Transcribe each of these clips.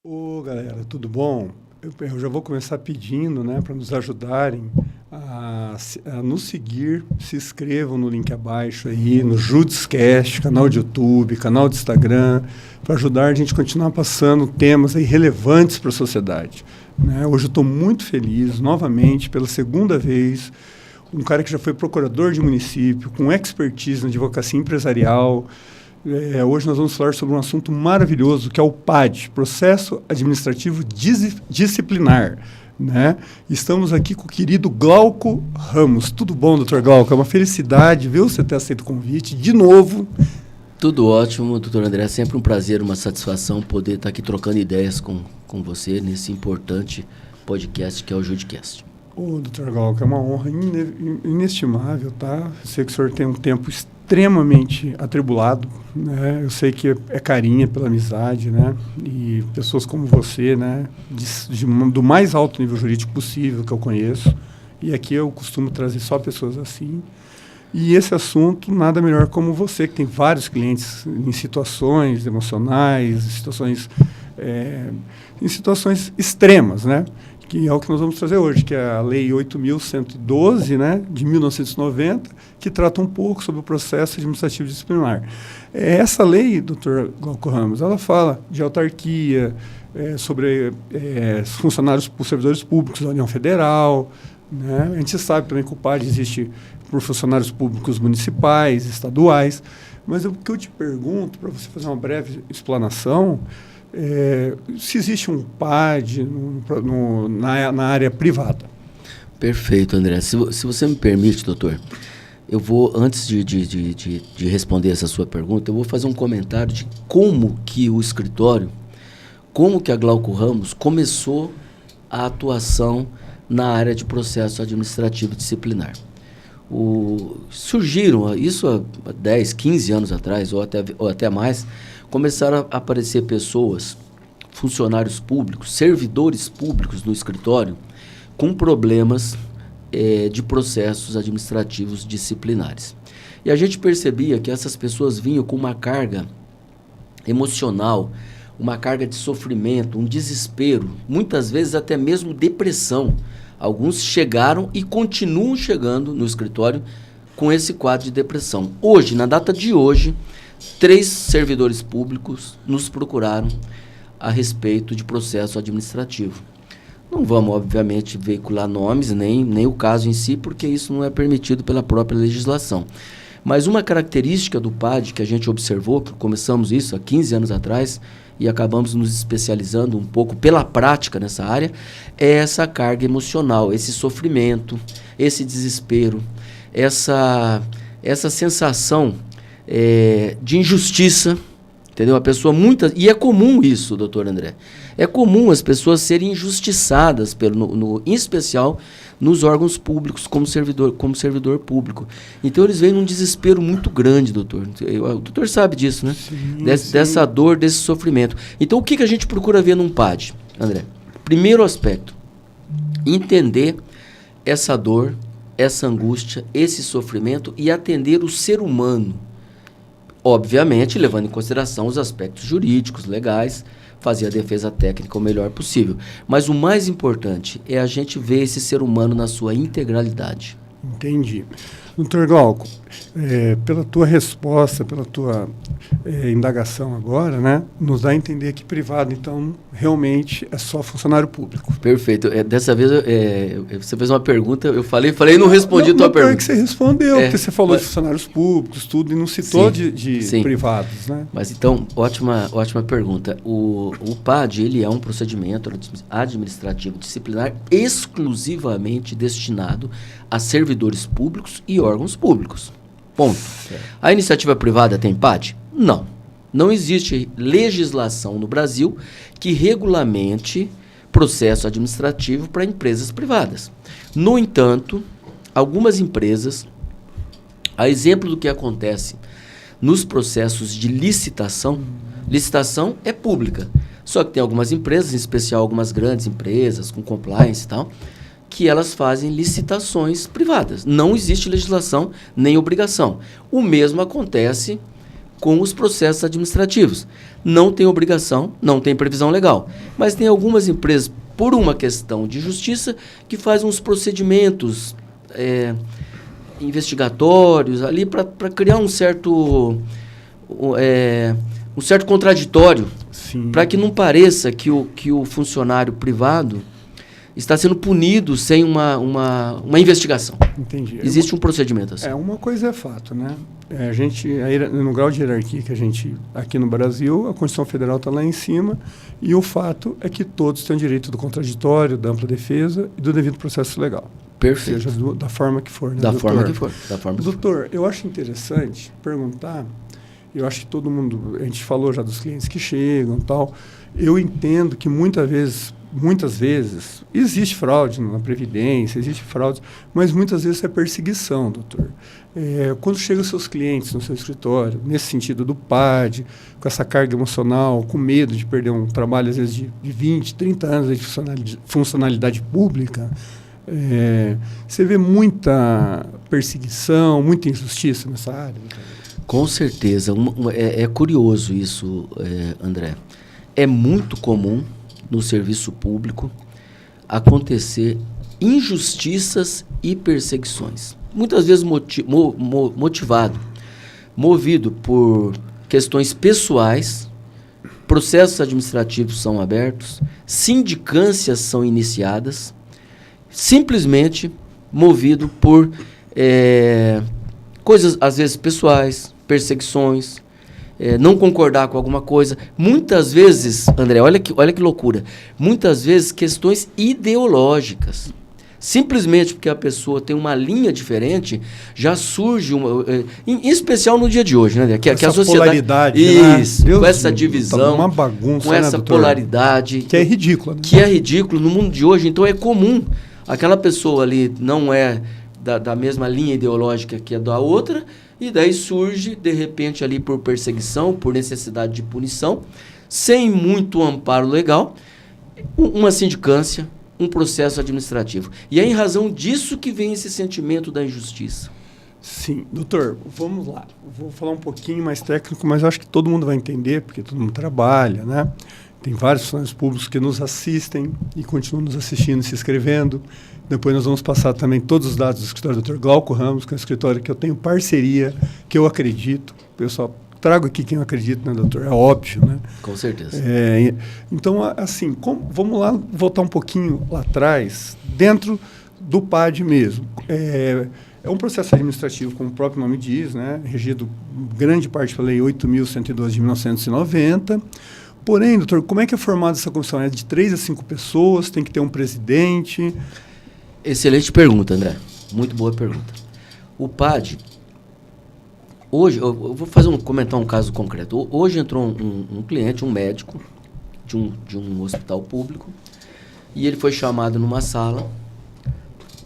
Ô, galera, tudo bom? Eu já vou começar pedindo, né, para nos ajudarem a nos seguir. Se inscrevam no link abaixo aí, no Judicecast, canal de YouTube, canal de Instagram, para ajudar a gente a continuar passando temas aí relevantes para a sociedade, né? Hoje eu estou muito feliz, novamente, pela segunda vez, um cara que já foi procurador de município, com expertise na advocacia empresarial. Hoje nós vamos falar sobre um assunto maravilhoso, que é o PAD, Processo Administrativo Disciplinar, né? Estamos aqui com o querido Glauco Ramos. Tudo bom, doutor Glauco? É uma felicidade ver você ter aceito o convite de novo. Tudo ótimo, doutor André. É sempre um prazer, uma satisfação poder estar aqui trocando ideias com você nesse importante podcast que é o Judicast. Ô, doutor Glauco, é uma honra inestimável, tá? Eu sei que o senhor tem um tempo extremamente atribulado, né? Eu sei que é carinha pela amizade, né? E pessoas como você, né? Do mais alto nível jurídico possível que eu conheço. E aqui eu costumo trazer só pessoas assim. E esse assunto, nada melhor como você, que tem vários clientes em situações emocionais, em situações extremas, né? Que é o que nós vamos trazer hoje, que é a Lei 8.112, né, de 1990, que trata um pouco sobre o processo administrativo disciplinar. Essa lei, doutor Glauco Ramos, ela fala de autarquia, sobre funcionários, servidores públicos da União Federal, né? A gente sabe também que o PAD existe por funcionários públicos municipais, estaduais, mas o que eu te pergunto, para você fazer uma breve explanação, se existe um PAD na área privada. Perfeito, André. Se você me permite, doutor, eu vou, antes de responder essa sua pergunta, eu vou fazer um comentário de como que o escritório, como que a Glauco Ramos começou a atuação na área de processo administrativo disciplinar. Surgiram, isso há 10, 15 anos atrás, ou até mais, começaram a aparecer pessoas, funcionários públicos, servidores públicos no escritório, com problemas de processos administrativos disciplinares. E a gente percebia que essas pessoas vinham com uma carga emocional, uma carga de sofrimento, um desespero, muitas vezes até mesmo depressão. Alguns chegaram e continuam chegando no escritório com esse quadro de depressão. Hoje, na data de hoje, 3 servidores públicos nos procuraram a respeito de processo administrativo. Não vamos, obviamente, veicular nomes, nem o caso em si, porque isso não é permitido pela própria legislação. Mas uma característica do PAD que a gente observou, que começamos isso há 15 anos atrás e acabamos nos especializando um pouco pela prática nessa área, é essa carga emocional, esse sofrimento, esse desespero, essa sensação de injustiça, entendeu? A pessoa e é comum isso, doutor André, é comum as pessoas serem injustiçadas, em especial nos órgãos públicos, como servidor público. Então eles vêm num desespero muito grande, doutor. O doutor sabe disso, né? Sim, Dessa dor, desse sofrimento. Então o que a gente procura ver num PAD, André? Primeiro aspecto, entender essa dor, essa angústia, esse sofrimento e atender o ser humano. Obviamente, levando em consideração os aspectos jurídicos, legais, fazer a defesa técnica o melhor possível. Mas o mais importante é a gente ver esse ser humano na sua integralidade. Entendi. Doutor Glauco, pela tua resposta, pela tua indagação agora, né, nos dá a entender que privado, então, realmente é só funcionário público. Perfeito. Dessa vez, você fez uma pergunta, eu falei e não respondi a tua pergunta. Não, que você respondeu, porque você falou de funcionários públicos, tudo, e não citou de privados, né? Mas então, ótima pergunta. O PAD, ele é um procedimento administrativo disciplinar exclusivamente destinado a servidores públicos e órgãos públicos. Ponto. A iniciativa privada tem PAD? Não. Não existe legislação no Brasil que regulamente processo administrativo para empresas privadas. No entanto, algumas empresas, a exemplo do que acontece nos processos de licitação é pública. Só que tem algumas empresas, em especial algumas grandes empresas com compliance e tal, que elas fazem licitações privadas. Não existe legislação nem obrigação. O mesmo acontece com os processos administrativos. Não tem obrigação, não tem previsão legal. Mas tem algumas empresas, por uma questão de justiça, que fazem uns procedimentos investigatórios ali para criar um certo contraditório, para que não pareça que o funcionário privado está sendo punido sem uma investigação. Entendi. Existe um procedimento assim. Uma coisa é fato, né? No grau de hierarquia que a gente, aqui no Brasil, a Constituição Federal está lá em cima, e o fato é que todos têm o direito do contraditório, da ampla defesa e do devido processo legal. Perfeito. Seja da forma que for, né, Da doutor? forma que for. Doutor, eu acho interessante perguntar, eu acho que todo mundo, a gente falou já dos clientes que chegam e tal, eu entendo que muitas vezes, existe fraude na Previdência, existe fraude, mas muitas vezes é perseguição, doutor. Quando chegam os seus clientes no seu escritório, nesse sentido do PAD, com essa carga emocional, com medo de perder um trabalho, às vezes, de 20, 30 anos de funcionalidade pública, você vê muita perseguição, muita injustiça nessa área? Com certeza. É curioso isso, André. É muito comum no serviço público acontecer injustiças e perseguições. Muitas vezes movido por questões pessoais, processos administrativos são abertos, sindicâncias são iniciadas, simplesmente movido por coisas, às vezes, pessoais, perseguições, não concordar com alguma coisa. Muitas vezes, André, olha que loucura, muitas vezes questões ideológicas. Simplesmente porque a pessoa tem uma linha diferente, já surge em especial no dia de hoje, né? Que a sociedade, polaridade, isso, né? com essa divisão, uma bagunça, com essa polaridade. Que é ridícula. Né? Que é ridículo no mundo de hoje. Então é comum. Aquela pessoa ali não é da mesma linha ideológica que a da outra, e daí surge, de repente, ali por perseguição, por necessidade de punição, sem muito amparo legal, uma sindicância, um processo administrativo. E é em razão disso que vem esse sentimento da injustiça. Sim. Doutor, vamos lá. Vou falar um pouquinho mais técnico, mas acho que todo mundo vai entender, porque todo mundo trabalha, né? Tem vários funcionários públicos que nos assistem e continuam nos assistindo e se inscrevendo. Depois nós vamos passar também todos os dados do escritório do Dr. Glauco Ramos, que é um escritório que eu tenho parceria, que eu acredito. Pessoal, trago aqui quem eu acredito, né, doutor? É óbvio, né? Com certeza. Então, assim, vamos lá voltar um pouquinho lá atrás, dentro do PAD mesmo. É um processo administrativo, como o próprio nome diz, né? Regido grande parte pela Lei 8.112 de 1990. Porém, doutor, como é que é formada essa comissão? É de 3 a 5 pessoas? Tem que ter um presidente? Excelente pergunta, André. Muito boa pergunta. O PAD, hoje, eu vou comentar um caso concreto. Hoje entrou um cliente, um médico de um hospital público, e ele foi chamado numa sala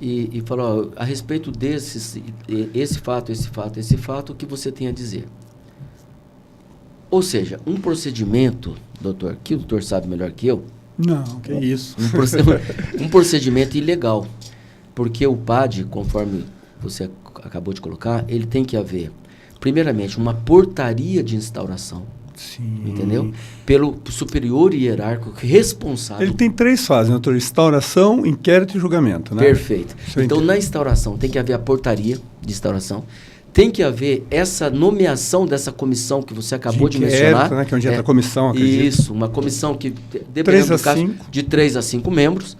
e falou, a respeito esse fato, o que você tem a dizer? Ou seja, um procedimento, doutor, que o doutor sabe melhor que eu. Não, que é isso. Um procedimento ilegal. Porque o PAD, conforme você acabou de colocar, ele tem que haver, primeiramente, uma portaria de instauração. Sim. Entendeu? Pelo superior hierárquico responsável. Ele tem 3 fases, doutor: instauração, inquérito e julgamento, né? Perfeito. Então, na instauração, tem que haver a portaria de instauração. Tem que haver essa nomeação dessa comissão que você acabou de mencionar. Né, que é onde entra a comissão, acredito. Isso, uma comissão que, dependendo do caso, de 3 a 5 membros.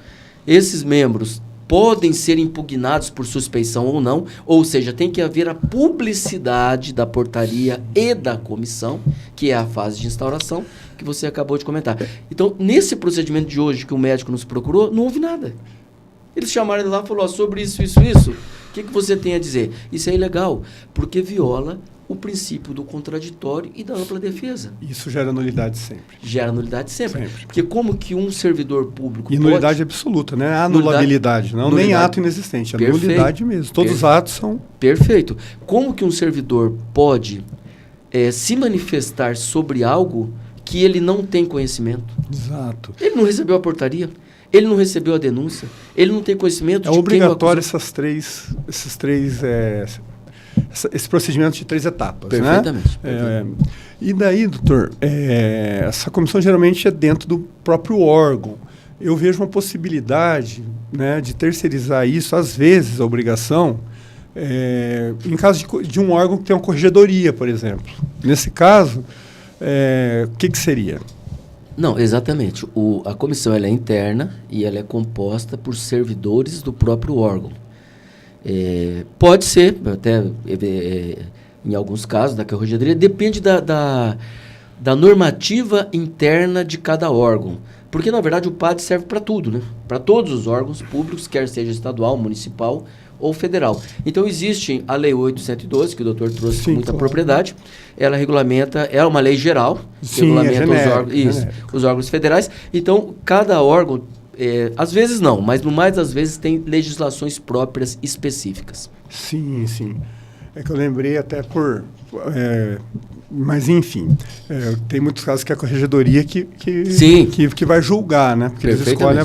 Esses membros podem ser impugnados por suspeição ou não, ou seja, tem que haver a publicidade da portaria e da comissão, que é a fase de instauração, que você acabou de comentar. Então, nesse procedimento de hoje que o médico nos procurou, não houve nada. Eles chamaram ele lá e falaram, sobre isso. O que você tem a dizer? Isso é ilegal, porque viola o princípio do contraditório e da ampla defesa. Isso gera nulidade sempre. Gera nulidade sempre. Porque como que um servidor público E nulidade absoluta, né? Anulabilidade, não nem ato inexistente, é nulidade mesmo. Todos os atos são... Perfeito. Como que um servidor pode se manifestar sobre algo que ele não tem conhecimento? Exato. Ele não recebeu a portaria, ele não recebeu a denúncia, ele não tem conhecimento de quem o acusou. É obrigatório esses três esse procedimento de 3 etapas. Perfeitamente. Né? E daí, doutor, essa comissão geralmente é dentro do próprio órgão. Eu vejo uma possibilidade, né, de terceirizar isso, às vezes, a obrigação, em caso de um órgão que tem uma corregedoria, por exemplo. Nesse caso, o que seria? Não, exatamente. A comissão ela é interna e ela é composta por servidores do próprio órgão. Pode ser, até em alguns casos, da corregedoria, depende da normativa interna de cada órgão. Porque, na verdade, o PAD serve para tudo, né? Para todos os órgãos públicos, quer seja estadual, municipal ou federal. Então, existe a Lei 8.112, que o doutor trouxe com muita propriedade. Ela regulamenta, é uma lei geral, que regulamenta os órgãos federais. Então, cada órgão, às vezes não, mas no mais das vezes tem legislações próprias específicas. Sim. É que eu lembrei até mas, enfim, tem muitos casos que é a corregedoria que vai julgar, né? Porque eles escolhem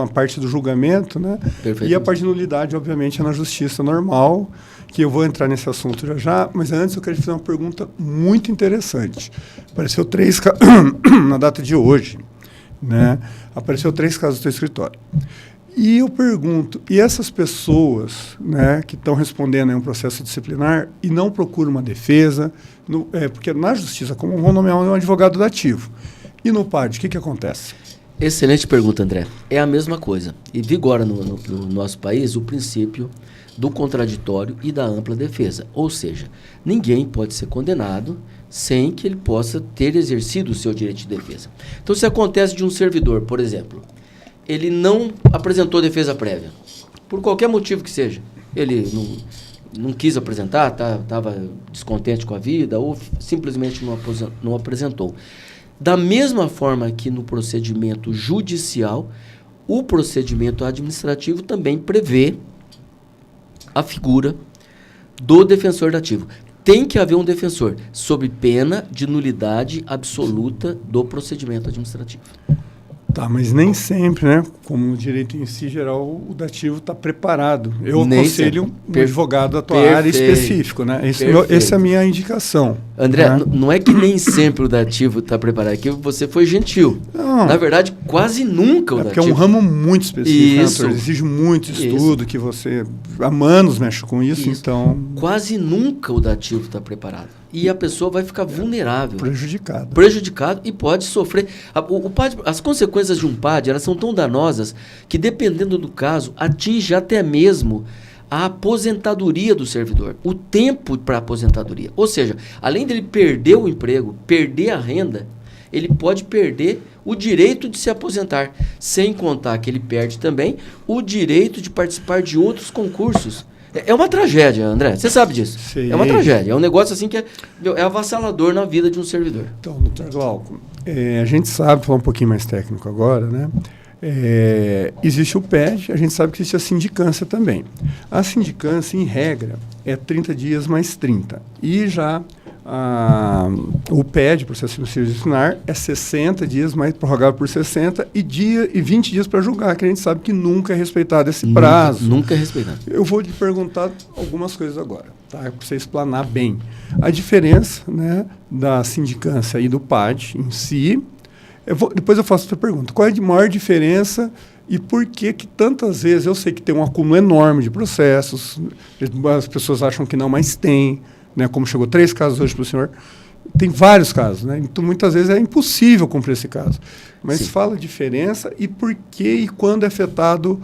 a parte do julgamento, né? E a parte de nulidade, obviamente, é na justiça normal, que eu vou entrar nesse assunto já, mas antes eu quero fazer uma pergunta muito interessante. Apareceu 3 na data de hoje, né? Apareceu 3 casos do teu escritório. E eu pergunto, e essas pessoas, né, que estão respondendo a um processo disciplinar e não procuram uma defesa, porque na justiça, como vão nomear um advogado dativo, e no PAD, o que acontece? Excelente pergunta, André. É a mesma coisa. E vigora no nosso país o princípio do contraditório e da ampla defesa. Ou seja, ninguém pode ser condenado sem que ele possa ter exercido o seu direito de defesa. Então, se acontece de um servidor, por exemplo, ele não apresentou defesa prévia, por qualquer motivo que seja. Ele não quis apresentar, estava descontente com a vida ou simplesmente não apresentou. Da mesma forma que no procedimento judicial, o procedimento administrativo também prevê a figura do defensor dativo. Tem que haver um defensor, sob pena de nulidade absoluta do procedimento administrativo. Tá, mas nem sempre, né? Como no direito em si geral, o dativo está preparado. Eu aconselho um advogado da tua área específico, né? Essa é a minha indicação. André, não é que nem sempre o dativo está preparado, é que você foi gentil. Não. Na verdade, quase nunca o dativo. Porque é um ramo muito específico, né, exige muito estudo, que você há anos mexe com isso, então... Quase nunca o dativo está preparado. E a pessoa vai ficar vulnerável. Prejudicado e pode sofrer. As consequências de um PAD, elas são tão danosas que, dependendo do caso, atinge até mesmo a aposentadoria do servidor, o tempo para a aposentadoria. Ou seja, além dele perder o emprego, perder a renda, ele pode perder o direito de se aposentar, sem contar que ele perde também o direito de participar de outros concursos. É uma tragédia, André. Você sabe disso. Sim. É uma tragédia. É um negócio assim que é avassalador na vida de um servidor. Então, doutor Glauco, a gente sabe, falar um pouquinho mais técnico agora, né? Existe o PED, a gente sabe que existe a sindicância também. A sindicância, em regra, é 30 dias mais 30. E já o PED, processo administrativo disciplinar, é 60 dias mais prorrogável por 60 e 20 dias para julgar, que a gente sabe que nunca é respeitado esse prazo. Nunca é respeitado. Eu vou lhe perguntar algumas coisas agora, tá? Para você explanar bem. A diferença, né, da sindicância e do PAD em si. Depois eu faço outra pergunta. Qual é a maior diferença e por que tantas vezes, eu sei que tem um acúmulo enorme de processos, as pessoas acham que não, mas tem, né, como chegou 3 casos hoje para o senhor, tem vários casos, né? Então, muitas vezes é impossível cumprir esse caso. Mas sim, fala a diferença e por que e quando é afetado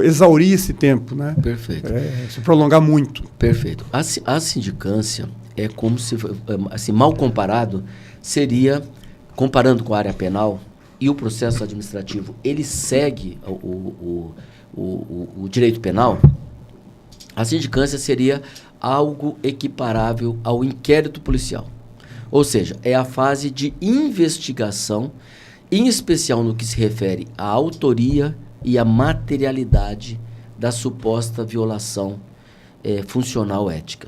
exaurir esse tempo, né? Perfeito. Se prolongar muito. Perfeito. A sindicância é como se, assim, mal comparado, seria, comparando com a área penal e o processo administrativo, ele segue o direito penal, a sindicância seria algo equiparável ao inquérito policial. Ou seja, é a fase de investigação, em especial no que se refere à autoria e à materialidade da suposta violação funcional ética.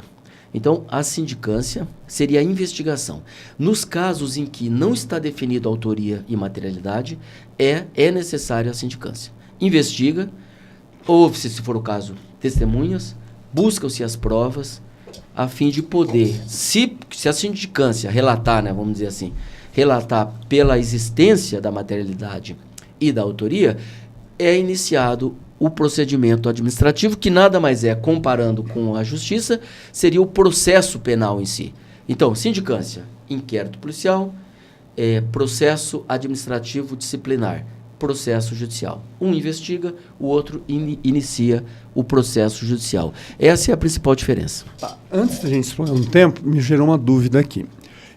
Então, a sindicância seria a investigação. Nos casos em que não está definida a autoria e materialidade, é necessária a sindicância. Investiga, ouve-se, se for o caso, testemunhas, buscam-se as provas a fim de poder, se a sindicância relatar, né, vamos dizer assim, relatar pela existência da materialidade e da autoria, é iniciado o procedimento administrativo, que nada mais é, comparando com a justiça, seria o processo penal em si. Então, sindicância, inquérito policial, processo administrativo disciplinar, processo judicial. Um investiga, o outro inicia o processo judicial. Essa é a principal diferença. Antes da gente explorar um tempo, me gerou uma dúvida aqui.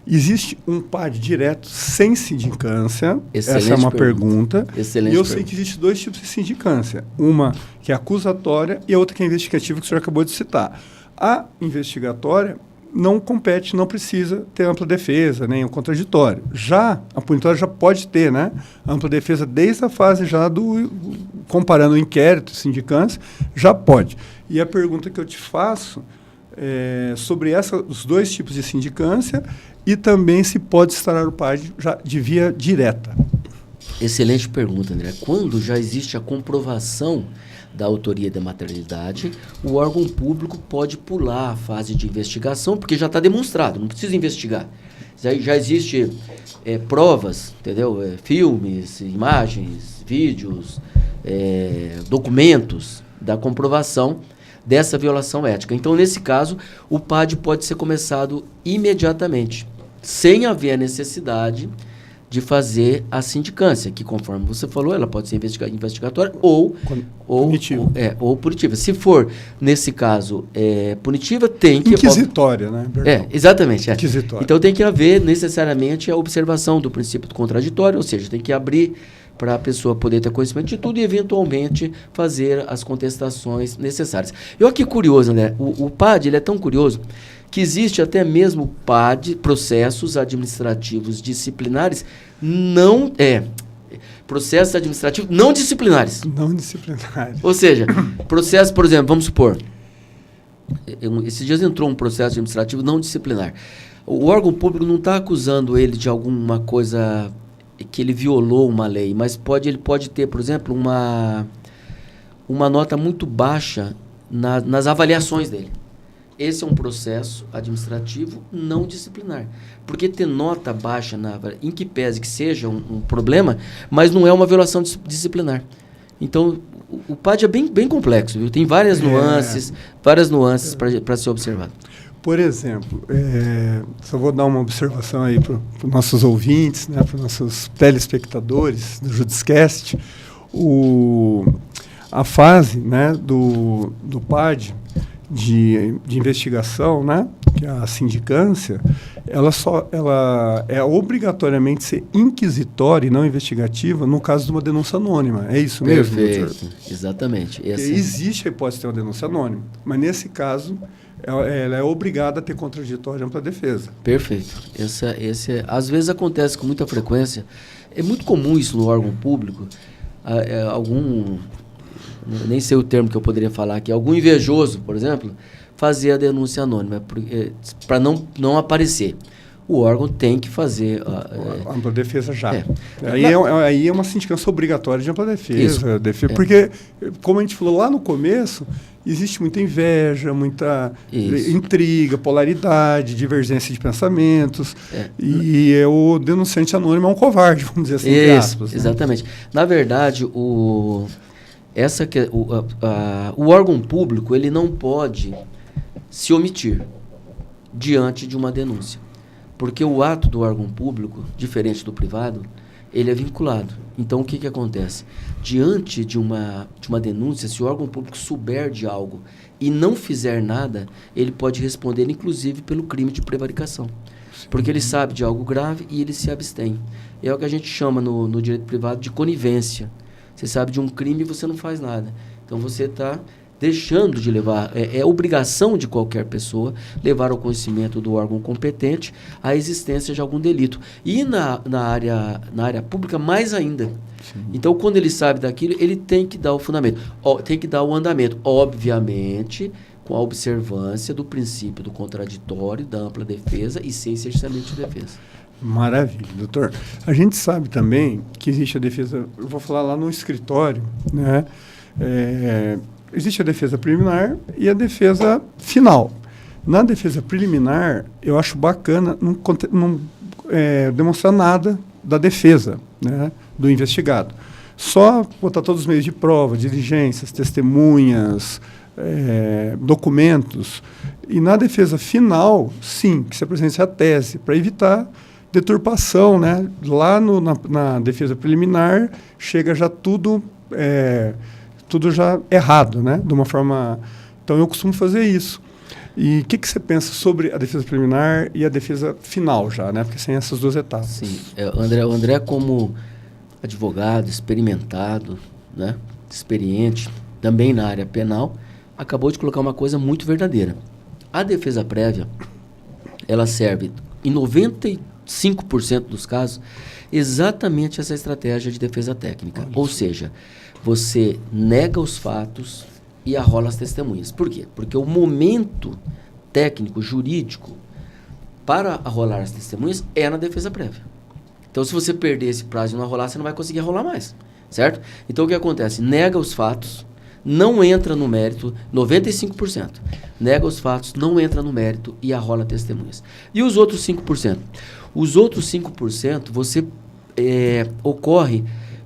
Existe um PAD direto sem sindicância? Excelente Essa é uma pergunta. Excelente e eu sei que existem dois tipos de sindicância. Uma que é acusatória e a outra que é investigativa, que o senhor acabou de citar. A investigatória não compete, não precisa ter ampla defesa, nem o contraditório. Já a punitória já pode ter, né? Ampla defesa desde a fase já do... Comparando o inquérito e sindicância, já pode. E a pergunta que eu te faço é sobre os dois tipos de sindicância e também se pode instaurar o PAD já de via direta. Excelente pergunta, André. Quando já existe a comprovação da autoria da materialidade, o órgão público pode pular a fase de investigação, porque já está demonstrado, não precisa investigar. Já existe provas, entendeu? Filmes, imagens, vídeos, documentos da comprovação dessa violação ética. Então, nesse caso, o PAD pode ser começado imediatamente, sem haver a necessidade de fazer a sindicância, que, conforme você falou, ela pode ser investigatória ou punitiva. Se for, nesse caso, punitiva, tem que... Inquisitória, né? Exatamente. Inquisitória. Então, tem que haver, necessariamente, a observação do princípio do contraditório, ou seja, tem que abrir para a pessoa poder ter conhecimento de tudo e, eventualmente, fazer as contestações necessárias. Eu aqui curioso, né? O PAD, ele é tão curioso que existe até mesmo PAD, processos administrativos disciplinares, processos administrativos não disciplinares. Não disciplinares. Ou seja, processo, por exemplo, vamos supor, esses dias entrou um processo administrativo não disciplinar. O órgão público não está acusando ele de alguma coisa que ele violou uma lei, mas ele pode ter, por exemplo, uma nota muito baixa nas avaliações dele. Esse é um processo administrativo não disciplinar. Porque ter nota baixa, em que pese que seja um problema, mas não é uma violação disciplinar. Então, o PAD é bem complexo, viu? Tem várias nuances para ser observado. Por exemplo, só vou dar uma observação aí para os nossos ouvintes, né, para os nossos telespectadores do Judiscast. A fase, né, do PAD de investigação, né, que é a sindicância, ela é obrigatoriamente ser inquisitória e não investigativa no caso de uma denúncia anônima. É isso mesmo, Perfeito, doutor? Exatamente. Existe a hipótese de ter uma denúncia anônima, mas nesse caso ela é obrigada a ter contraditório e ampla defesa. Perfeito. Às vezes acontece com muita frequência. É muito comum isso no órgão público. Nem sei o termo que eu poderia falar aqui, algum invejoso, por exemplo, fazer a denúncia anônima para não aparecer. O órgão tem que fazer... ampla defesa já. Aí é uma sindicância obrigatória de ampla defesa. Porque, como a gente falou lá no começo, existe muita inveja, muita intriga, polaridade, divergência de pensamentos. E o denunciante anônimo é um covarde, vamos dizer assim, entre aspas. Exatamente. Né? Na verdade, o órgão público ele não pode se omitir diante de uma denúncia. Porque o ato do órgão público, diferente do privado, ele é vinculado. Então, o que acontece? Diante de uma denúncia, se o órgão público souber de algo e não fizer nada, ele pode responder, inclusive, pelo crime de prevaricação. Porque ele sabe de algo grave e ele se abstém. É o que a gente chama no direito privado de conivência. Você sabe de um crime e você não faz nada. Então, você está deixando de levar, é obrigação de qualquer pessoa levar ao conhecimento do órgão competente a existência de algum delito. E na área pública, mais ainda. Sim. Então, quando ele sabe daquilo, ele tem que dar o fundamento, tem que dar o andamento. Obviamente, com a observância do princípio do contraditório, da ampla defesa e sem cerceamento de defesa. Maravilha, doutor. A gente sabe também que existe a defesa, eu vou falar lá no escritório, né? Existe a defesa preliminar e a defesa final. Na defesa preliminar, eu acho bacana não demonstrar nada da defesa, né, do investigado. Só botar todos os meios de prova, diligências, testemunhas, documentos. E na defesa final, sim, que se apresente a tese, para evitar deturpação, né? Lá na defesa preliminar, chega já tudo já errado, né? De uma forma... Então, eu costumo fazer isso. E o que você pensa sobre a defesa preliminar e a defesa final já, né? Porque sem essas duas etapas. Sim. O André, como advogado experimentado, né? Experiente, também na área penal, acabou de colocar uma coisa muito verdadeira. A defesa prévia, ela serve, em 95% dos casos, exatamente essa estratégia de defesa técnica. Ou seja, você nega os fatos e arrola as testemunhas. Por quê? Porque o momento técnico, jurídico, para arrolar as testemunhas é na defesa prévia. Então, se você perder esse prazo e não arrolar, você não vai conseguir arrolar mais, certo? Então, o que acontece? Nega os fatos, não entra no mérito, 95%. Nega os fatos, não entra no mérito e arrola testemunhas. E os outros 5%? Os outros 5% ocorre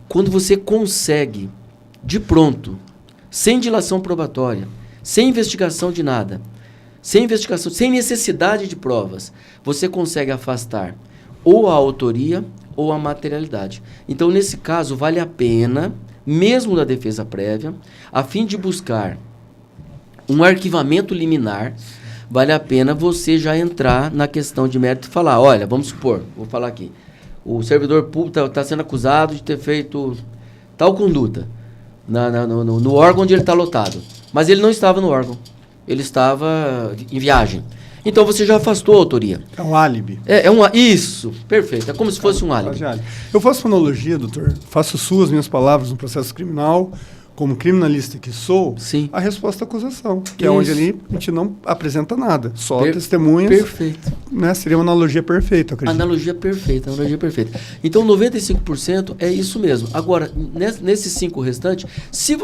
quando você consegue, de pronto, sem dilação probatória, sem investigação de nada, sem investigação, sem necessidade de provas, você consegue afastar ou a autoria ou a materialidade. Então, nesse caso, vale a pena, mesmo na defesa prévia, a fim de buscar um arquivamento liminar, vale a pena você já entrar na questão de mérito e falar, olha, vamos supor, vou falar aqui, o servidor público está sendo acusado de ter feito tal conduta no órgão onde ele está lotado, mas ele não estava no órgão, ele estava em viagem. Então você já afastou a autoria. É um álibi. Isso, perfeito. É como se fosse um álibi. Eu faço fonologia, doutor. Faço suas minhas palavras no processo criminal, como criminalista que sou, sim, a resposta à acusação, que é onde ali a gente não apresenta nada, só testemunhas. Perfeito. Né, seria uma analogia perfeita, eu acredito. Analogia perfeita. Então, 95% é isso mesmo. Agora, nesses 5 restantes, se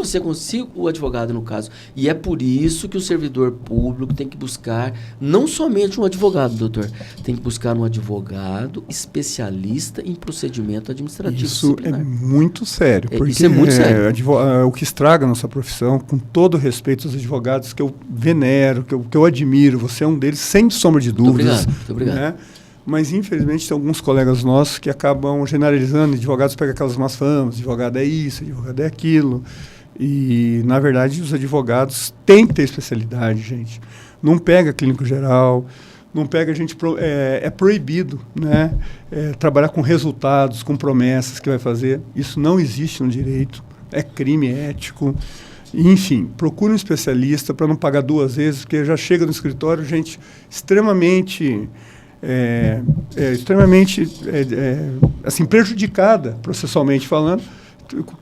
o advogado, no caso, e é por isso que o servidor público tem que buscar não somente um advogado, doutor, tem que buscar um advogado especialista em procedimento administrativo disciplinar. É muito sério. Porque isso é muito sério. O que estraga a nossa profissão, com todo respeito aos advogados que eu venero, que eu admiro, você é um deles, sem sombra de dúvidas. Muito obrigado. Né? Mas, infelizmente, tem alguns colegas nossos que acabam generalizando, advogados pegam aquelas más famas, advogado é isso, advogado é aquilo. E, na verdade, os advogados têm que ter especialidade, gente. Não pega clínico geral, não pega gente... É proibido, né? Trabalhar com resultados, com promessas que vai fazer. Isso não existe no direito. É crime ético. Enfim, procure um especialista para não pagar 2 vezes, porque já chega no escritório gente extremamente assim, prejudicada, processualmente falando,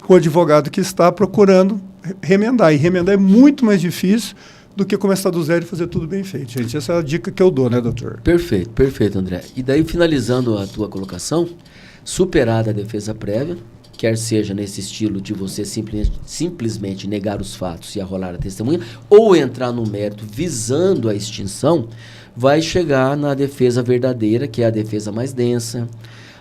com o advogado que está procurando remendar. E remendar é muito mais difícil do que começar do zero e fazer tudo bem feito. Gente, essa é a dica que eu dou, né, doutor? Perfeito, André. E daí, finalizando a tua colocação, superada a defesa prévia, quer seja nesse estilo de você simplesmente negar os fatos e arrolar a testemunha, ou entrar no mérito visando a extinção, vai chegar na defesa verdadeira, que é a defesa mais densa,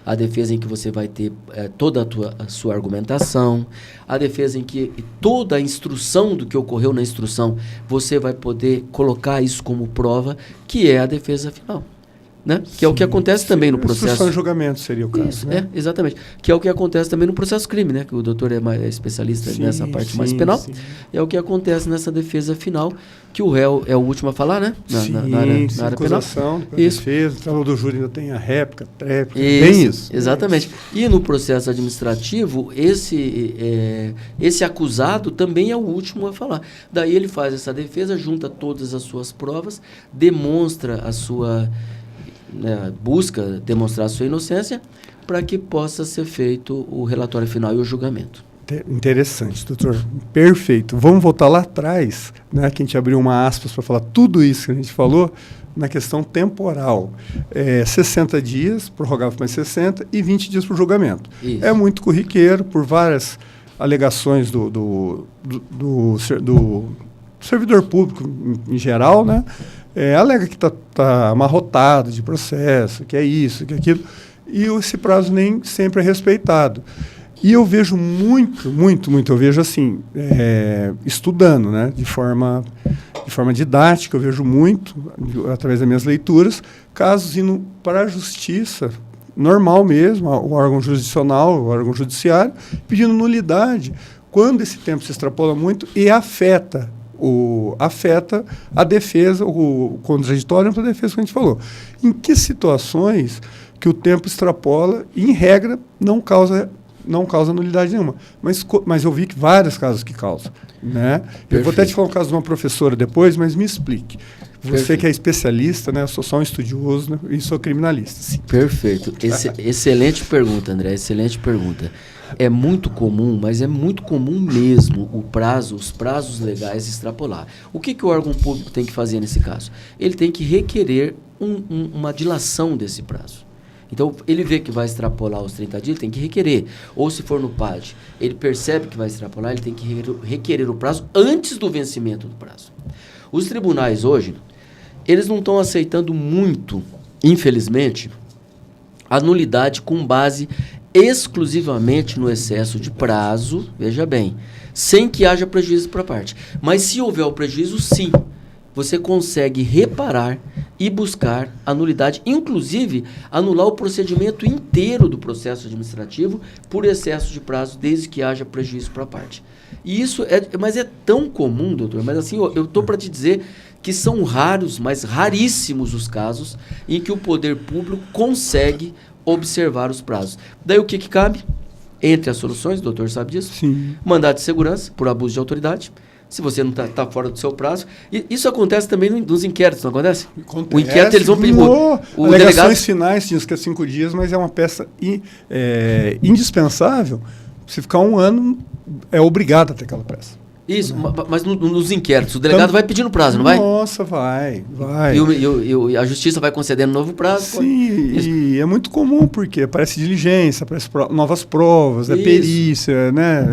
a defesa em que você vai ter toda a sua argumentação, a defesa em que toda a instrução do que ocorreu na instrução, você vai poder colocar isso como prova, que é a defesa final. Né? Que é o que acontece também no processo. Instrução e julgamento seria o caso. Isso, né? Exatamente. Que é o que acontece também no processo crime, né? Que o doutor é especialista nessa parte mais penal. Sim. É o que acontece nessa defesa final, que o réu é o último a falar, né? Na área acusação, penal. Isso. Defesa, então, do júri ainda tem a réplica, tréplica, bem isso. Exatamente. E no processo administrativo, esse acusado também é o último a falar. Daí ele faz essa defesa, junta todas as suas provas, demonstra a sua... busca demonstrar a sua inocência para que possa ser feito o relatório final e o julgamento. Interessante, doutor. Perfeito. Vamos voltar lá atrás, né, que a gente abriu uma aspas para falar tudo isso que a gente falou na questão temporal. 60 dias, prorrogável mais 60, e 20 dias para o julgamento. Isso. É muito corriqueiro, por várias alegações do servidor público em geral, né? alega que está amarrotado de processo, que é isso, que é aquilo, e esse prazo nem sempre é respeitado. E eu vejo muito, eu vejo assim, estudando, né, de forma didática, eu vejo muito, através das minhas leituras, casos indo para a justiça, normal mesmo, o órgão jurisdicional, o órgão judiciário, pedindo nulidade, quando esse tempo se extrapola muito e afeta a defesa, o contraditório para a defesa que a gente falou. Em que situações que o tempo extrapola e, em regra, não causa nulidade nenhuma. Mas eu vi que vários casos que causam. Né? Eu vou até te falar o caso de uma professora depois, mas me explique. Você Perfeito. Que é especialista, né? Eu sou só um estudioso, né? E sou criminalista. Sim. Perfeito. Excelente pergunta, André. Excelente pergunta. É muito comum, mas é muito comum mesmo os prazos legais extrapolar. O que o órgão público tem que fazer nesse caso? Ele tem que requerer uma dilação desse prazo. Então, ele vê que vai extrapolar os 30 dias, ele tem que requerer. Ou se for no PAD, ele percebe que vai extrapolar, ele tem que requerer o prazo antes do vencimento do prazo. Os tribunais hoje, eles não estão aceitando muito, infelizmente, a nulidade com base exclusivamente no excesso de prazo, veja bem, sem que haja prejuízo para a parte. Mas se houver o prejuízo, sim, você consegue reparar e buscar a nulidade, inclusive anular o procedimento inteiro do processo administrativo por excesso de prazo, desde que haja prejuízo para a parte. E isso mas é tão comum, doutor, mas assim, eu estou para te dizer que são raros, mas raríssimos os casos em que o poder público consegue observar os prazos. Daí o que cabe? Entre as soluções, o doutor sabe disso, Sim. Mandado de segurança por abuso de autoridade, se você não está fora do seu prazo. E isso acontece também nos inquéritos, não acontece? O inquérito, eles vão pedir... Alegações delegado... finais, tinha que é 5 dias, mas é uma peça indispensável. Se ficar 1 ano, é obrigado a ter aquela peça. Isso, mas nos inquéritos, o delegado vai pedindo prazo, não vai? Nossa, vai. E a justiça vai concedendo novo prazo? Sim, e é muito comum, porque aparece diligência, aparece novas provas, perícia, né?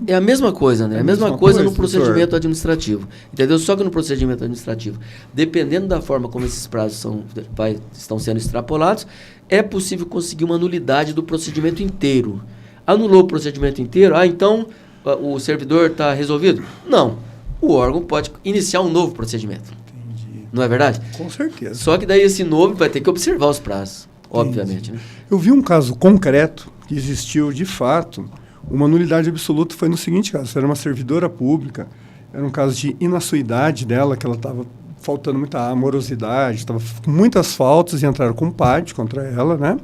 É a mesma coisa, né? É a mesma coisa no procedimento administrativo, entendeu? Só que no procedimento administrativo, dependendo da forma como esses prazos estão sendo extrapolados, é possível conseguir uma nulidade do procedimento inteiro. Anulou o procedimento inteiro, então... o servidor está resolvido? Não. O órgão pode iniciar um novo procedimento. Entendi. Não é verdade? Com certeza. Só que daí esse novo vai ter que observar os prazos, obviamente. Né? Eu vi um caso concreto que existiu de fato, uma nulidade absoluta foi no seguinte caso, era uma servidora pública, era um caso de inassuidade dela, que ela estava faltando muita amorosidade, estava com muitas faltas e entraram com PAD contra ela, né?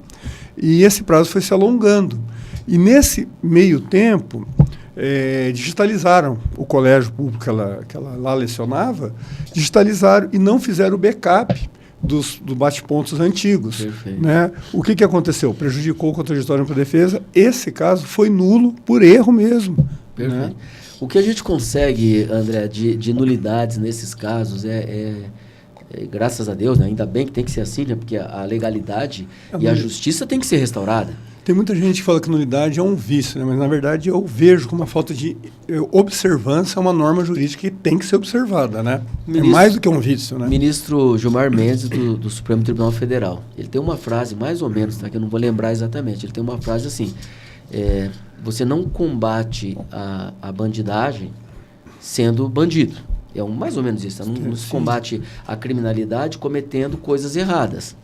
E esse prazo foi se alongando. E nesse meio tempo... digitalizaram o colégio público que ela lá lecionava, digitalizaram e não fizeram o backup dos bate-pontos antigos. Né? O que aconteceu? Prejudicou o contraditório para a defesa. Esse caso foi nulo por erro mesmo. Perfeito. Né? O que a gente consegue, André, de nulidades nesses casos graças a Deus, né? Ainda bem que tem que ser assim, né? Porque a legalidade e a justiça tem que ser restaurada. Tem muita gente que fala que nulidade é um vício, né? Mas, na verdade, eu vejo como uma falta de observância uma norma jurídica que tem que ser observada, né? É mais do que um vício, né? Ministro Gilmar Mendes, do Supremo Tribunal Federal, ele tem uma frase, mais ou menos, tá? Que eu não vou lembrar exatamente, ele tem uma frase assim, você não combate a bandidagem sendo bandido. É mais ou menos isso, não se combate a criminalidade cometendo coisas erradas.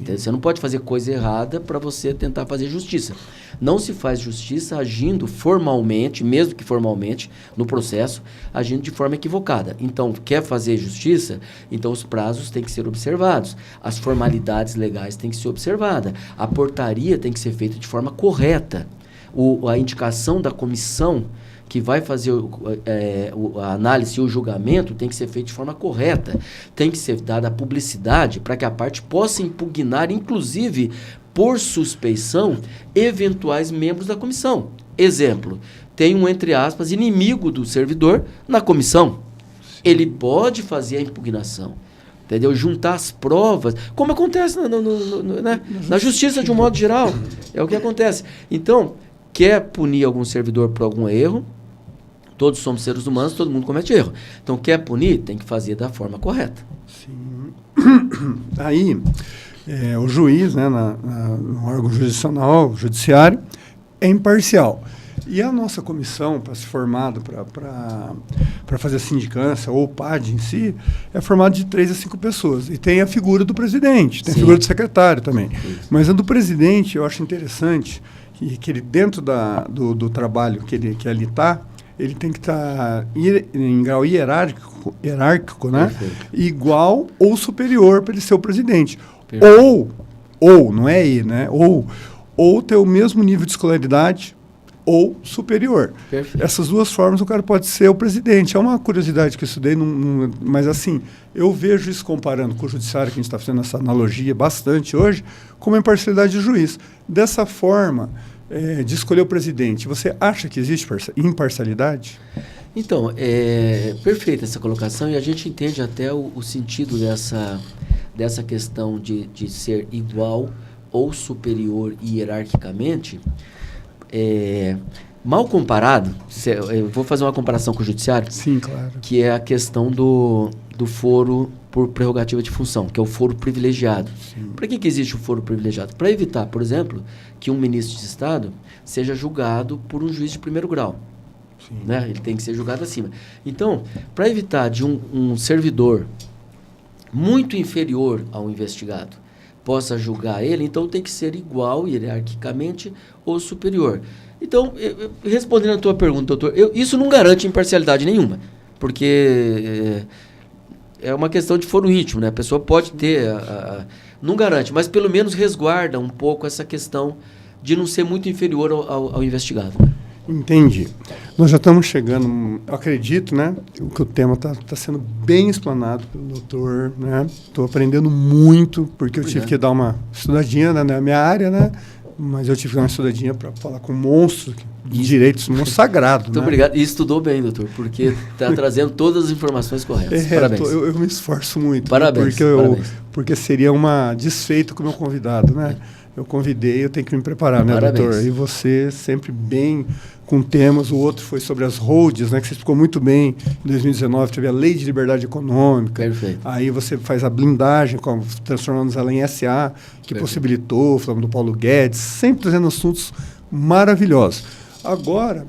Você não pode fazer coisa errada para você tentar fazer justiça. Não se faz justiça agindo formalmente, mesmo que formalmente, no processo, agindo de forma equivocada. Então, quer fazer justiça? Então, os prazos têm que ser observados. As formalidades legais têm que ser observadas. A portaria tem que ser feita de forma correta. A indicação da comissão que vai fazer a análise e o julgamento tem que ser feito de forma correta. Tem que ser dada a publicidade para que a parte possa impugnar, inclusive, por suspeição, eventuais membros da comissão. Exemplo, tem um, entre aspas, inimigo do servidor na comissão. Ele pode fazer a impugnação. Entendeu? Juntar as provas, como acontece na justiça de um modo geral. É o que acontece. Então, quer punir algum servidor por algum erro, todos somos seres humanos, todo mundo comete erro. Então, quer punir, tem que fazer da forma correta. Sim. Aí, o juiz, né, no órgão judiciário, é imparcial. E a nossa comissão, para ser formada, para fazer a sindicância, ou o PAD em si, é formada de 3 a 5 pessoas. E tem a figura do presidente, tem a figura do secretário também. Isso. Mas a do presidente, eu acho interessante que ele, dentro do trabalho que ali está, ele tem que estar em grau hierárquico, né? Igual ou superior para ele ser o presidente. Ou, não é ele, né? Ou ter o mesmo nível de escolaridade ou superior. Perfeito. Essas duas formas o cara pode ser o presidente. É uma curiosidade que eu estudei, mas assim, eu vejo isso comparando com o judiciário, que a gente está fazendo essa analogia bastante hoje, como a imparcialidade do juiz. Dessa forma, de escolher o presidente, você acha que existe imparcialidade? Então, é perfeita essa colocação, e a gente entende até o sentido dessa questão de ser igual ou superior hierarquicamente. Mal comparado, eu vou fazer uma comparação com o judiciário. Sim, claro. Que é a questão do foro por prerrogativa de função, que é o foro privilegiado. Para que existe o foro privilegiado? Para evitar, por exemplo, que um ministro de Estado seja julgado por um juiz de primeiro grau. Né? Ele tem que ser julgado acima. Então, para evitar de um servidor muito inferior ao investigado possa julgar ele, então tem que ser igual hierarquicamente ou superior. Então, respondendo a tua pergunta, doutor, isso não garante imparcialidade nenhuma, porque é uma questão de foro íntimo, né? A pessoa pode ter, não garante, mas pelo menos resguarda um pouco essa questão de não ser muito inferior ao investigado. Entendi. Nós já estamos chegando, eu acredito, né, que o tema está sendo bem explanado pelo doutor, né? Estou aprendendo muito, porque eu tive que dar uma estudadinha na minha área, né? Mas eu tive que dar uma estudadinha para falar com monstros de direitos, monstro sagrado. Muito obrigado. E estudou bem, doutor, porque está trazendo todas as informações corretas. Parabéns. Eu me esforço muito. Parabéns. Porque seria uma desfeito com o meu convidado, né? Eu convidei, eu tenho que me preparar, né, Parabéns. doutor? E você sempre bem com temas. O outro foi sobre as holdings, né, que você explicou muito bem. Em 2019 teve a Lei de Liberdade Econômica. Perfeito. Aí você faz a blindagem, transformando ela em SA, que possibilitou, falando do Paulo Guedes, sempre trazendo assuntos maravilhosos. Agora,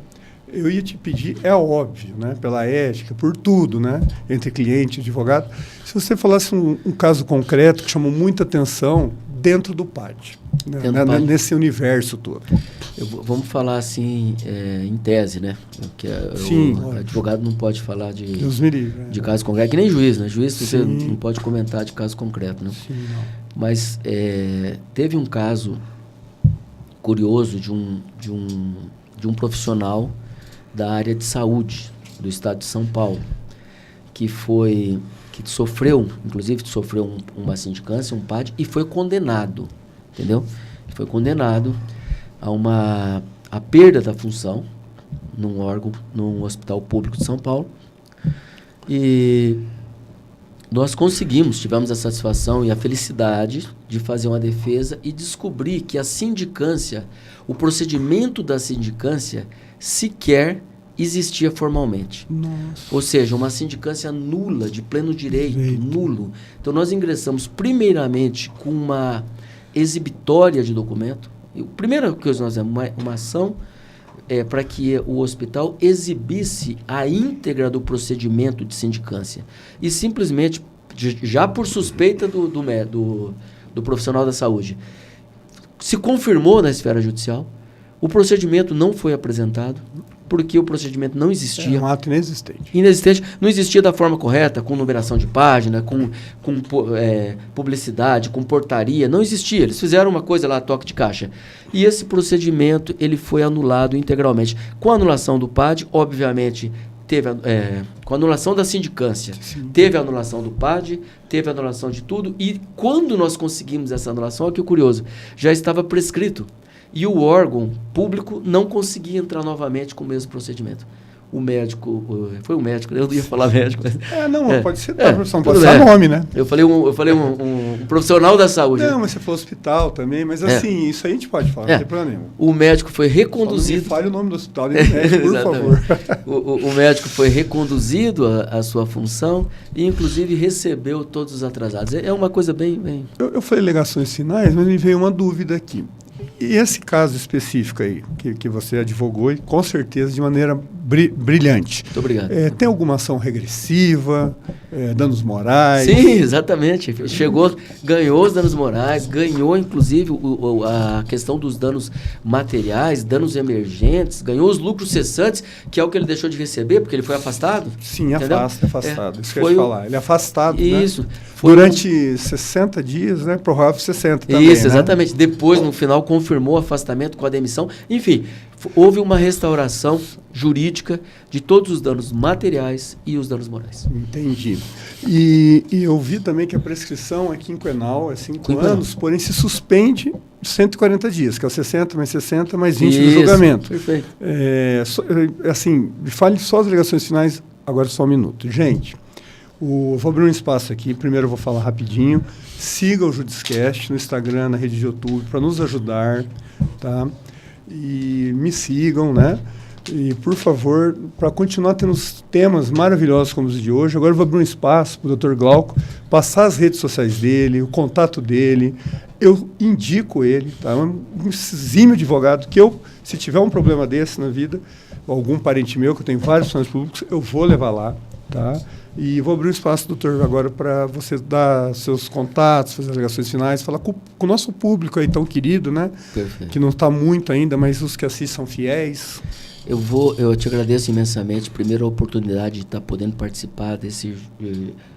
eu ia te pedir, é óbvio, né, pela ética, por tudo, né, entre cliente e advogado, se você falasse um caso concreto que chamou muita atenção dentro do PAD, né, nesse universo todo. Vamos falar assim, em tese, né? Porque o advogado não pode falar de caso concreto, que nem juiz, né? Juiz você não pode comentar de caso concreto, né? Sim, não. Mas teve um caso curioso de um profissional da área de saúde do estado de São Paulo, que sofreu uma sindicância, um PAD, e foi condenado, entendeu? Foi condenado a perda da função num hospital público de São Paulo. E nós tivemos a satisfação e a felicidade de fazer uma defesa e descobrir que a sindicância, o procedimento da sindicância sequer existia formalmente. Nossa. Ou seja, uma sindicância nula, de pleno direito, nulo. Então, nós ingressamos primeiramente com uma exibitória de documento. E a primeira coisa que nós fizemos, uma ação para que o hospital exibisse a íntegra do procedimento de sindicância. E simplesmente, já por suspeita do profissional da saúde, se confirmou na esfera judicial, o procedimento não foi apresentado, porque o procedimento não existia. É um ato inexistente. Inexistente. Não existia da forma correta, com numeração de página, com publicidade, com portaria. Não existia. Eles fizeram uma coisa lá, toque de caixa. E esse procedimento ele foi anulado integralmente. Com a anulação do PAD, obviamente, com a anulação da sindicância, teve a anulação do PAD, teve a anulação de tudo. E quando nós conseguimos essa anulação, olha que curioso, já estava prescrito. E o órgão público não conseguia entrar novamente com o mesmo procedimento. o médico, foi um médico, eu não ia falar médico, mas... Pode ser da profissão, pode ser nome, né? Eu falei um profissional da saúde. Não, mas você falou hospital também, mas assim, isso aí a gente pode falar, não tem problema nenhum. O médico foi reconduzido... Só não me fale o nome do hospital e do médico, por favor. O médico foi reconduzido à sua função e, inclusive, recebeu todos os atrasados. É uma coisa bem... Eu falei alegações finais, mas me veio uma dúvida aqui. E esse caso específico aí, que você advogou, e com certeza de maneira brilhante. Muito obrigado. Tem alguma ação regressiva, danos morais? Sim, exatamente. Ganhou os danos morais, ganhou, inclusive, a questão dos danos materiais, danos emergentes, ganhou os lucros cessantes, que é o que ele deixou de receber, porque ele foi afastado. Sim, afastado. Isso que eu ia te falar. Ele é afastado, isso, né? Durante 60 dias, né? Provável 60 também, isso, exatamente. Né? Depois, no final, confirmou o afastamento com a demissão. Enfim, houve uma restauração jurídica de todos os danos materiais e os danos morais. Entendi. E eu vi também que a prescrição é quinquenal, é 5 anos, porém se suspende 140 dias, que é o 60 mais 60 mais 20 do julgamento. Perfeito. Assim, fale só as alegações finais, agora só um minuto. Gente, vou abrir um espaço aqui, primeiro eu vou falar rapidinho. Siga o Judiscast no Instagram, na rede de YouTube, para nos ajudar, tá? E me sigam, né? E, por favor, para continuar tendo temas maravilhosos como os de hoje, agora eu vou abrir um espaço para o Dr. Glauco passar as redes sociais dele, o contato dele. Eu indico ele, tá? Um exímio advogado que se tiver um problema desse na vida, algum parente meu, que eu tenho vários funcionários públicos, eu vou levar lá, tá? E vou abrir um espaço, doutor, agora para você dar seus contatos, fazer as alegações finais, falar com o nosso público aí tão querido, né? Perfeito. Que não está muito ainda, mas os que assistem são fiéis. Eu te agradeço imensamente, primeiro a oportunidade de estar podendo participar desse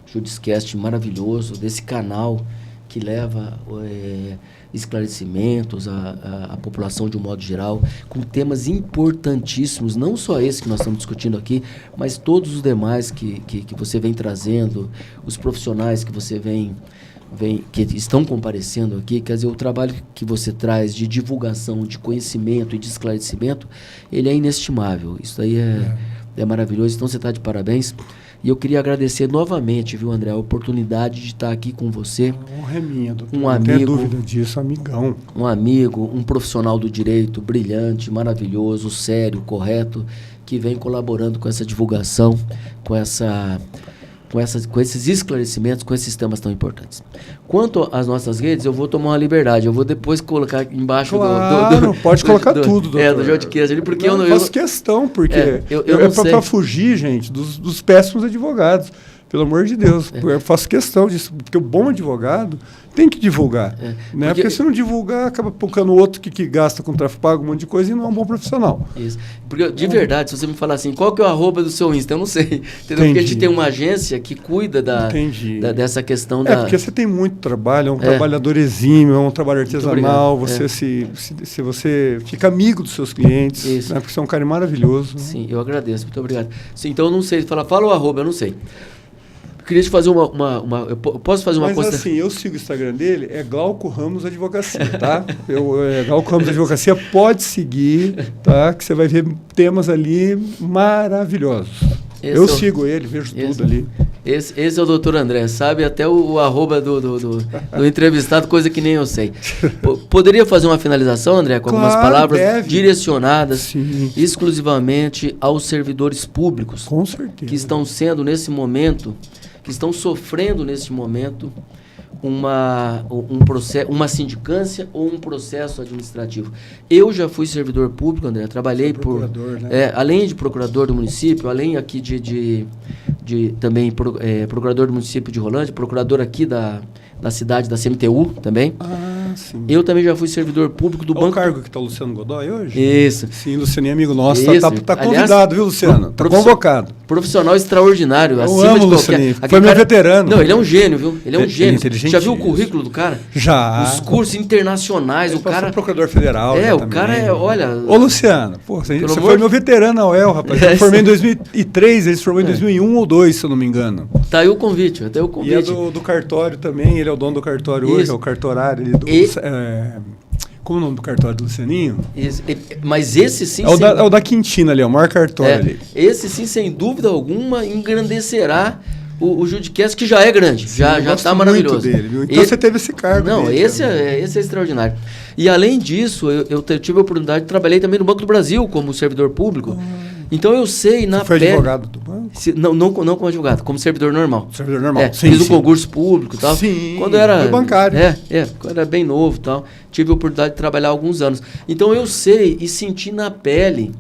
Judiscast maravilhoso, desse canal que leva esclarecimentos à população de um modo geral, com temas importantíssimos, não só esse que nós estamos discutindo aqui, mas todos os demais que você vem trazendo, os profissionais que você que estão comparecendo aqui. Quer dizer, o trabalho que você traz de divulgação, de conhecimento e de esclarecimento, ele é inestimável. Isso aí é maravilhoso, então você está de parabéns. E eu queria agradecer novamente, viu, André, a oportunidade de estar aqui com você. Honra é minha, doutor. Um não amigo, tenho dúvida disso, amigão. Um amigo, um profissional do direito brilhante, maravilhoso, sério, correto, que vem colaborando com essa divulgação, com esses esclarecimentos, com esses temas tão importantes. Quanto às nossas redes, eu vou tomar uma liberdade. Eu vou depois colocar embaixo pode colocar tudo, doutor. Do Judicast ali, porque eu faço questão, porque eu não sei. Para fugir, gente, dos péssimos advogados. Pelo amor de Deus, eu faço questão disso, porque o bom advogado tem que divulgar. Né? Porque se não divulgar, acaba colocando outro que gasta com tráfego pago, um monte de coisa, e não é um bom profissional. Isso. Porque, de verdade, se você me falar assim, qual que é o @do seu Insta? Eu não sei. Entendeu? Porque a gente tem uma agência que cuida dessa questão porque você tem muito trabalho, é um trabalhador exímio, é um trabalho artesanal, você se você fica amigo dos seus clientes, né? Porque você é um cara maravilhoso. Sim, eu agradeço, muito obrigado. Sim, então eu não sei, fala o @, eu não sei. Eu queria te fazer eu posso fazer uma coisa? Mas assim, eu sigo o Instagram dele, é Glauco Ramos Advocacia, tá? Glauco Ramos Advocacia, pode seguir, tá? Que você vai ver temas ali maravilhosos. Eu sigo ele, vejo tudo ali. Esse é o doutor André, sabe até o @ do entrevistado, coisa que nem eu sei. Poderia fazer uma finalização, André, com algumas palavras direcionadas exclusivamente aos servidores públicos, com certeza, que estão sendo nesse momento, que estão sofrendo nesse momento uma sindicância ou um processo administrativo. Eu já fui servidor público, André, trabalhei além de procurador do município, além aqui de também procurador do município de Rolândia, procurador aqui da cidade da CMTU também. Sim. Eu também já fui servidor público do banco. O cargo que está o Luciano Godoy hoje? Isso. Sim, Luciano é amigo nosso. Está convidado, viu, Luciano? Está convocado. Profissional extraordinário. Eu amo o Luciano. Foi meu veterano. Não, ele é um gênio, viu? Ele é um gênio. Já viu o isso. currículo do cara? Já. Os cursos internacionais. Ele o procurador federal. O cara olha... Ô, Luciano, você foi meu veterano na UEL, rapaz. Eu formei em 2003, ele se formou em 2001 ou 2002, se eu não me engano. Tá aí o convite, E é do cartório também, ele é o dono do cartório hoje, é o cartorário. Como o nome do cartório do Lucianinho? Mas esse sim... É o da Quintina ali, é o maior cartório ali. Esse sim, sem dúvida alguma, engrandecerá o Judicast, que já é grande, sim, já está maravilhoso. Dele, viu? Então você teve esse cargo. Não, dele, esse é extraordinário. E além disso, eu tive a oportunidade de trabalhar também no Banco do Brasil como servidor público. Então eu sei na pele... Você foi advogado do banco? Não como advogado, como servidor normal. Servidor normal, sim. Fiz o concurso público e tal. Sim, quando era bancário. Quando era bem novo e tal. Tive a oportunidade de trabalhar há alguns anos. Então eu sei e senti na pele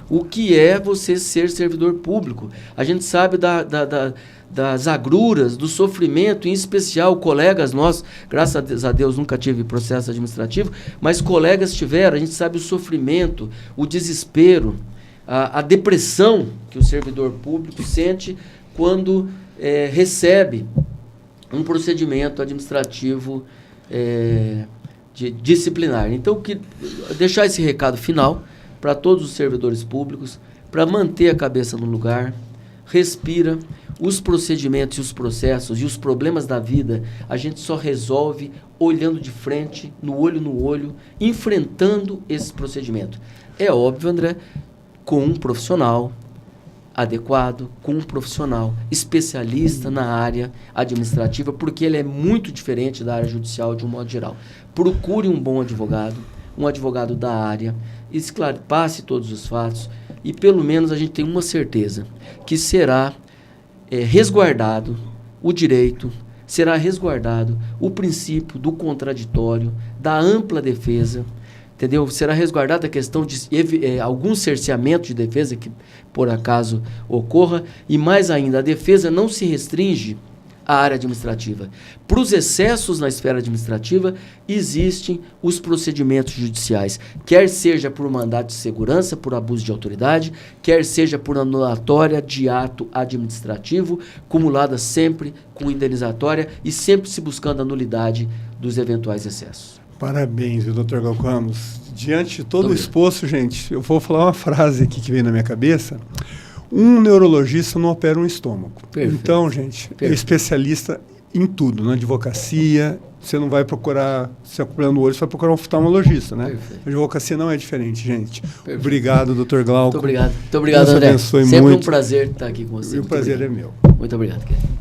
o que é você ser servidor público. A gente sabe das agruras, do sofrimento, em especial colegas nossos, graças a Deus nunca tive processo administrativo, mas colegas tiveram, a gente sabe o sofrimento, o desespero, a depressão que o servidor público sente quando recebe um procedimento administrativo disciplinar. Então, deixar esse recado final para todos os servidores públicos, para manter a cabeça no lugar, respira. Os procedimentos e os processos e os problemas da vida, a gente só resolve olhando de frente, no olho, enfrentando esse procedimento. É óbvio, André, com um profissional adequado, com um profissional especialista na área administrativa, porque ele é muito diferente da área judicial de um modo geral. Procure um bom advogado, um advogado da área, passe todos os fatos e pelo menos a gente tem uma certeza, que será resguardado o direito, será resguardado o princípio do contraditório, da ampla defesa, entendeu? Será resguardada a questão de algum cerceamento de defesa que por acaso ocorra, e mais ainda, a defesa não se restringe à área administrativa. Para os excessos na esfera administrativa, existem os procedimentos judiciais, quer seja por mandado de segurança, por abuso de autoridade, quer seja por anulatória de ato administrativo, cumulada sempre com indenizatória e sempre se buscando a nulidade dos eventuais excessos. Parabéns, Dr. Glauco Ramos. Diante de todo o exposto, gente, eu vou falar uma frase aqui que vem na minha cabeça. Um neurologista não opera um estômago. Perfeito. Então, gente, é especialista em tudo, na advocacia. Você não vai procurar, se é problema no olho, você vai procurar um oftalmologista, né? Perfeito. A advocacia não é diferente, gente. Perfeito. Obrigado, Dr. Glauco. Muito obrigado, André. Abençoe sempre muito. Um prazer estar aqui com você. E o prazer é meu. Muito obrigado, querido.